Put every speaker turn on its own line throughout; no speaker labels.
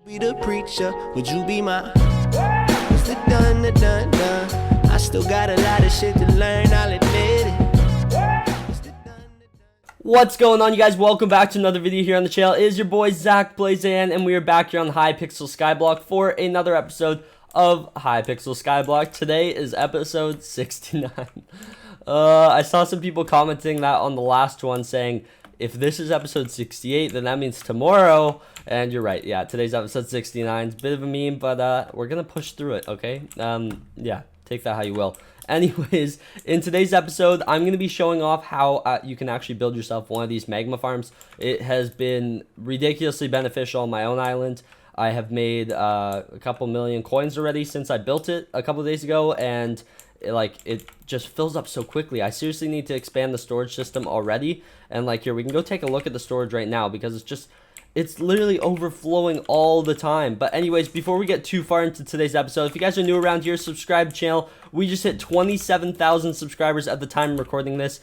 Be the preacher, would you be my? It's the done, the done, done. I still got a lot of shit to learn, I'll admit it.
What's going on, you guys? Welcome back to another video here on the channel. It is your boy ZachPlaysAN, and we are back here on Hypixel Skyblock for another episode of Hypixel Skyblock. Today is episode 69. I saw some people commenting that on the last one, saying if this is episode 68, then that means tomorrow. And you're right, yeah, today's episode 69. It's a bit of a meme, but we're gonna push through it, okay? Yeah, take that how you will. Anyways, in today's episode, I'm going to be showing off how you can actually build yourself one of these magma farms. It has been ridiculously beneficial on my own island. I have made a couple million coins already since I built it a couple days ago, and it just fills up so quickly. I seriously need to expand the storage system already. And here, we can go take a look at the storage right now, because it's literally overflowing all the time. But anyways, before we get too far into today's episode, if you guys are new around here, subscribe to the channel. We just hit 27,000 subscribers at the time of recording this,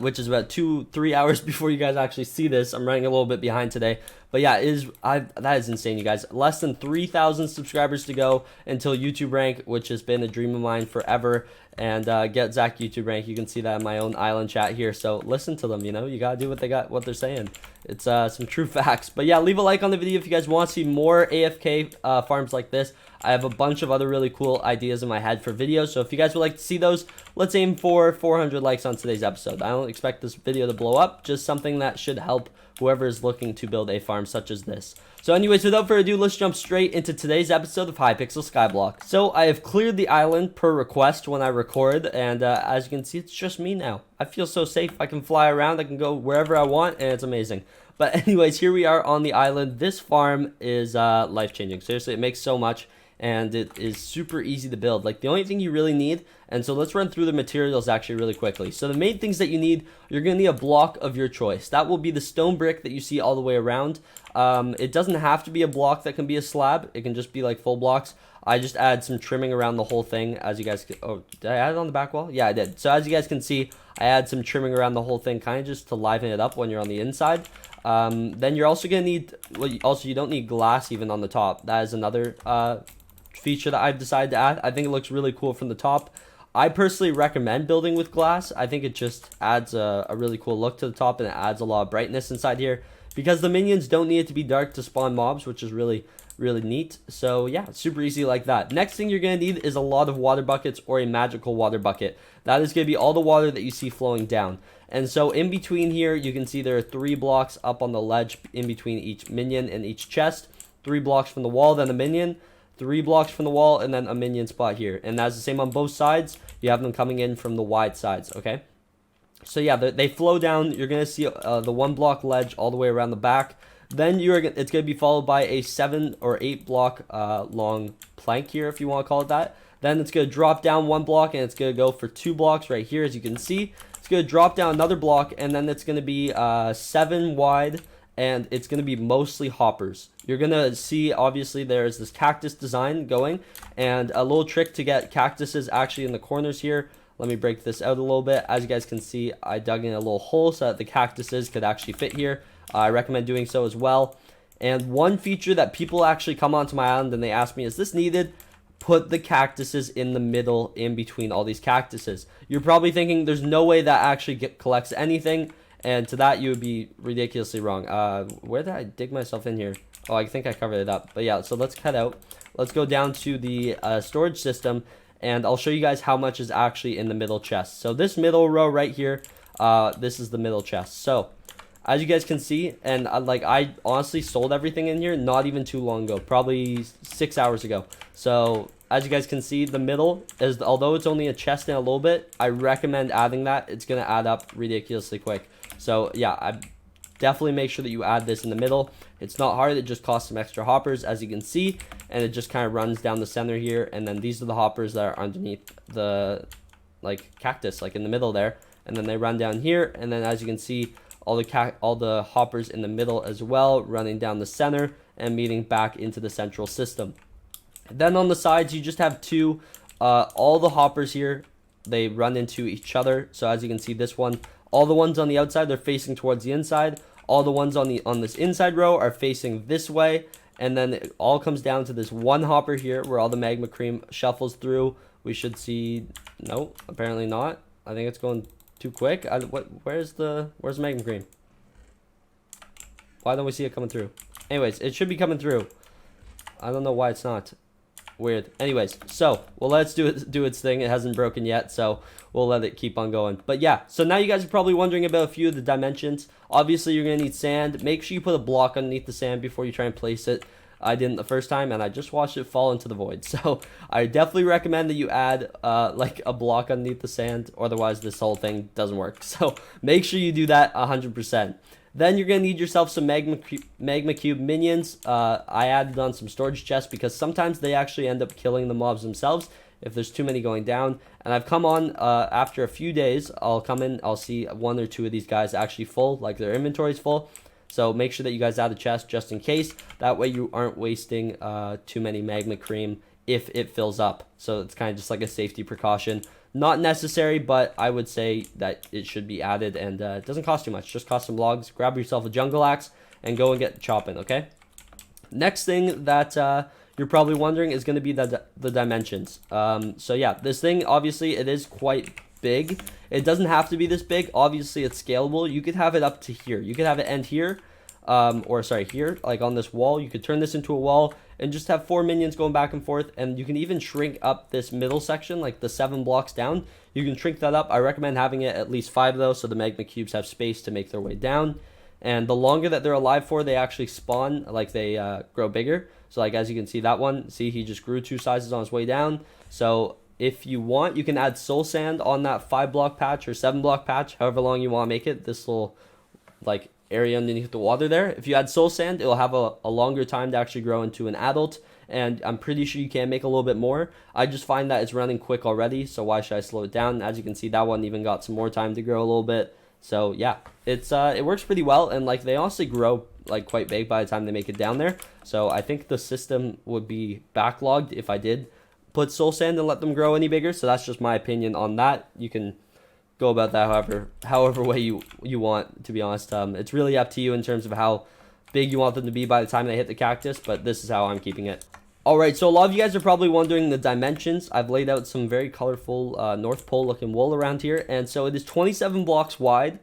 which is about 2-3 hours before you guys actually see this. I'm running a little bit behind today, but yeah, that is insane, you guys. Less than 3,000 subscribers to go until YouTube rank, which has been a dream of mine forever. And get Zach YouTube rank. You can see that in my own island chat here. So listen to them. You know, you gotta do what they're saying. It's some true facts. But yeah, leave a like on the video if you guys want to see more AFK farms like this. I have a bunch of other really cool ideas in my head for videos. So if you guys would like to see those, let's aim for 400 likes on today's episode. I don't expect this video to blow up. Just something that should help whoever is looking to build a farm such as this. So anyways, without further ado, let's jump straight into today's episode of Hypixel Skyblock. So I have cleared the island per request when I record, and as you can see, it's just me now. I feel so safe. I can fly around, I can go wherever I want, and it's amazing. But anyways, here we are on the island. This farm is life-changing. Seriously, it makes so much, and it is super easy to build. The only thing you really need, and so let's run through the materials actually really quickly. So the main things that you need, you're going to need a block of your choice. That will be the stone brick that you see all the way around. It doesn't have to be a block that can be a slab. It can just be full blocks. I just add some trimming around the whole thing, as you guys can, oh, did I add it on the back wall? Yeah, I did. So as you guys can see, I add some trimming around the whole thing, kind of just to liven it up when you're on the inside. Then you're also going to need, you don't need glass even on the top. That is another feature that I've decided to add. I think it looks really cool from the top. I personally recommend building with glass. I think it just adds a really cool look to the top, and it adds a lot of brightness inside here, because the minions don't need it to be dark to spawn mobs, which is really neat. So yeah, it's super easy like that. Next thing you're going to need is a lot of water buckets, or a magical water bucket. That is going to be all the water that you see flowing down. And so in between here, you can see there are 3 blocks up on the ledge in between each minion and each chest. 3 blocks from the wall, then a minion. 3 blocks from the wall, and then a minion spot here. And that's the same on both sides. You have them coming in from the wide sides, okay? So yeah, they flow down. You're going to see the 1 block ledge all the way around the back. Then it's going to be followed by a 7 or 8 block long plank here, if you want to call it that. Then it's going to drop down 1 block, and it's going to go for 2 blocks right here, as you can see. It's going to drop down another block, and then it's going to be 7 wide, and it's going to be mostly hoppers. You're going to see, obviously, there's this cactus design going, and a little trick to get cactuses actually in the corners here. Let me break this out a little bit. As you guys can see, I dug in a little hole so that the cactuses could actually fit here. I recommend doing so as well. And one feature that people actually come onto my island and they ask me, is this needed? Put the cactuses in the middle, in between all these cactuses. You're probably thinking there's no way that actually collects anything, and to that you would be ridiculously wrong. Where did I dig myself in here? Oh, I think I covered it up. But yeah, so let's cut out. Let's go down to the storage system, and I'll show you guys how much is actually in the middle chest. So this middle row right here, this is the middle chest. So as you guys can see, and I honestly sold everything in here not even too long ago, probably 6 hours ago. So as you guys can see, the middle is, although it's only a chest and a little bit, I recommend adding that. It's going to add up ridiculously quick. So yeah, I definitely make sure that you add this in the middle. It's not hard, it just costs some extra hoppers, as you can see, and it just kind of runs down the center here. And then these are the hoppers that are underneath the cactus, in the middle there, and then they run down here. And then as you can see, all the hoppers in the middle as well, running down the center and meeting back into the central system. Then on the sides, you just have 2, all the hoppers here, they run into each other. So as you can see, this one, all the ones on the outside, they're facing towards the inside. All the ones on this inside row are facing this way, And then it all comes down to this one hopper here where all the magma cream shuffles through. We should see, no, apparently not. I think it's going too quick. Where's the magma cream? Why don't we see it coming through? Anyways, it should be coming through. I don't know why it's not. Weird. Anyways, so we'll let it do its thing. It hasn't broken yet, so we'll let it keep on going. But yeah, so now you guys are probably wondering about a few of the dimensions. Obviously, you're going to need sand. Make sure you put a block underneath the sand before you try and place it. I didn't the first time, and I just watched it fall into the void. So I definitely recommend that you add like a block underneath the sand. Otherwise, this whole thing doesn't work. So make sure you do that 100%. Then you're going to need yourself some magma cube minions. I added on some storage chests because sometimes they actually end up killing the mobs themselves if there's too many going down. And I've come on after a few days. I'll come in, I'll see one or two of these guys actually full, like their inventory's full. So make sure that you guys add a chest just in case. That way you aren't wasting too many magma cream if it fills up. So it's kind of just like a safety precaution. Not necessary, but I would say that it should be added, and it doesn't cost too much. Just cost some logs. Grab yourself a jungle axe and go and get chopping, okay? Next thing that you're probably wondering is going to be the dimensions. So yeah, this thing, obviously, it is quite big. It doesn't have to be this big. Obviously, it's scalable. You could have it up to here. You could have it end here, or sorry, here, like on this wall. You could turn this into a wall and just have 4 minions going back and forth, and you can even shrink up this middle section, like the 7 blocks down. You can shrink that up. I recommend having it at least 5 though, so the magma cubes have space to make their way down. And the longer that they're alive for, they actually spawn, like they grow bigger. So like as you can see, that one, see, he just grew 2 sizes on his way down. So if you want, you can add soul sand on that 5 block patch or 7 block patch, however long you want to make it. This little like area underneath the water there. If you add soul sand, it'll have a longer time to actually grow into an adult, and I'm pretty sure you can make a little bit more. I just find that it's running quick already, so why should I slow it down? As you can see, that one even got some more time to grow a little bit. So yeah, it's it works pretty well, and like they honestly grow like quite big by the time they make it down there. So I think the system would be backlogged if I did put soul sand and let them grow any bigger. So that's just my opinion on that. You can go about that however way you want, to be honest. It's really up to you in terms of how big you want them to be by the time they hit the cactus, but this is how I'm keeping it. Alright, so a lot of you guys are probably wondering the dimensions. I've laid out some very colorful North Pole looking wool around here, and so it is 27 blocks wide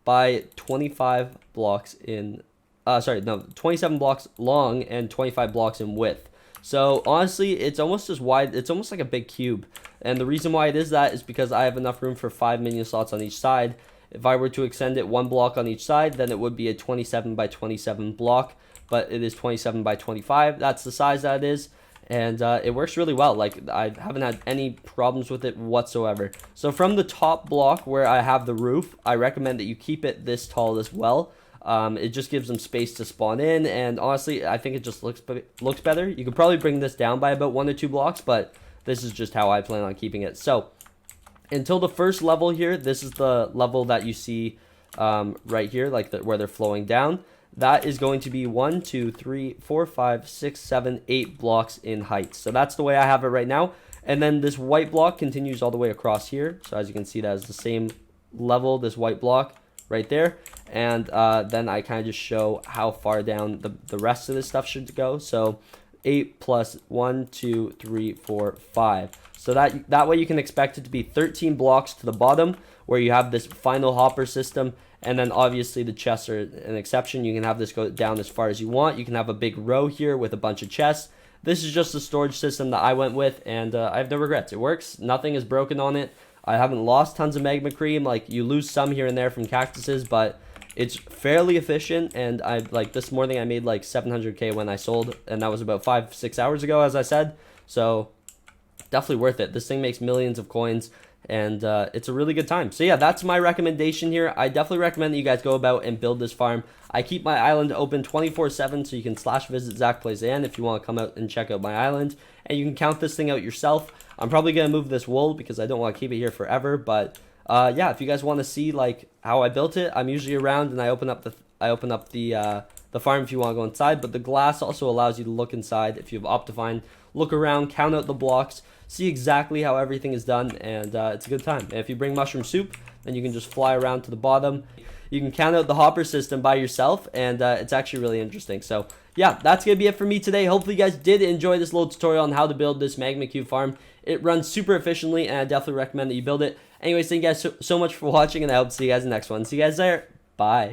by 25 blocks in 27 blocks long and 25 blocks in width. So honestly, it's almost as wide, it's almost like a big cube. And the reason why it is that is because I have enough room for 5 minion slots on each side. If I were to extend it 1 block on each side, then it would be a 27 by 27 block, but it is 27 by 25. That's the size that it is, and it works really well. Like, I haven't had any problems with it whatsoever. So from the top block where I have the roof, I recommend that you keep it this tall as well. It just gives them space to spawn in, and honestly, I think it just looks better. You could probably bring this down by about 1 or 2 blocks, but this is just how I plan on keeping it. So until the first level here, this is the level that you see right here, like where they're flowing down. That is going to be 1, 2, 3, 4, 5, 6, 7, 8 blocks in height. So that's the way I have it right now. And then this white block continues all the way across here. So as you can see, that is the same level, this white block right there. And then I kind of just show how far down the rest of this stuff should go. So 8 plus 1, 2, 3, 4, 5. So that way you can expect it to be 13 blocks to the bottom where you have this final hopper system. And then obviously the chests are an exception. You can have this go down as far as you want. You can have a big row here with a bunch of chests. This is just the storage system that I went with, and I have no regrets. It works. Nothing is broken on it. I haven't lost tons of magma cream. Like, you lose some here and there from cactuses, but it's fairly efficient. And like this morning I made like 700k when I sold, and that was about 5-6 hours ago, as I said. So definitely worth it. This thing makes millions of coins, and it's a really good time. So yeah, that's my recommendation here. I definitely recommend that you guys go about and build this farm. I keep my island open 24/7, so you can /visit ZachPlaysAN if you want to come out and check out my island, and you can count this thing out yourself. I'm probably gonna move this wool because I don't want to keep it here forever, but yeah, if you guys want to see like how I built it, I'm usually around and I open up the farm if you want to go inside. But the glass also allows you to look inside if you have Optifine, look around, count out the blocks, see exactly how everything is done, and it's a good time. And if you bring mushroom soup, then you can just fly around to the bottom. You can count out the hopper system by yourself, and it's actually really interesting. So yeah, that's gonna be it for me today. Hopefully you guys did enjoy this little tutorial on how to build this magma cube farm. It runs super efficiently, and I definitely recommend that you build it. Anyways, thank you guys so much for watching, and I hope to see you guys in the next one. See you guys there. Bye.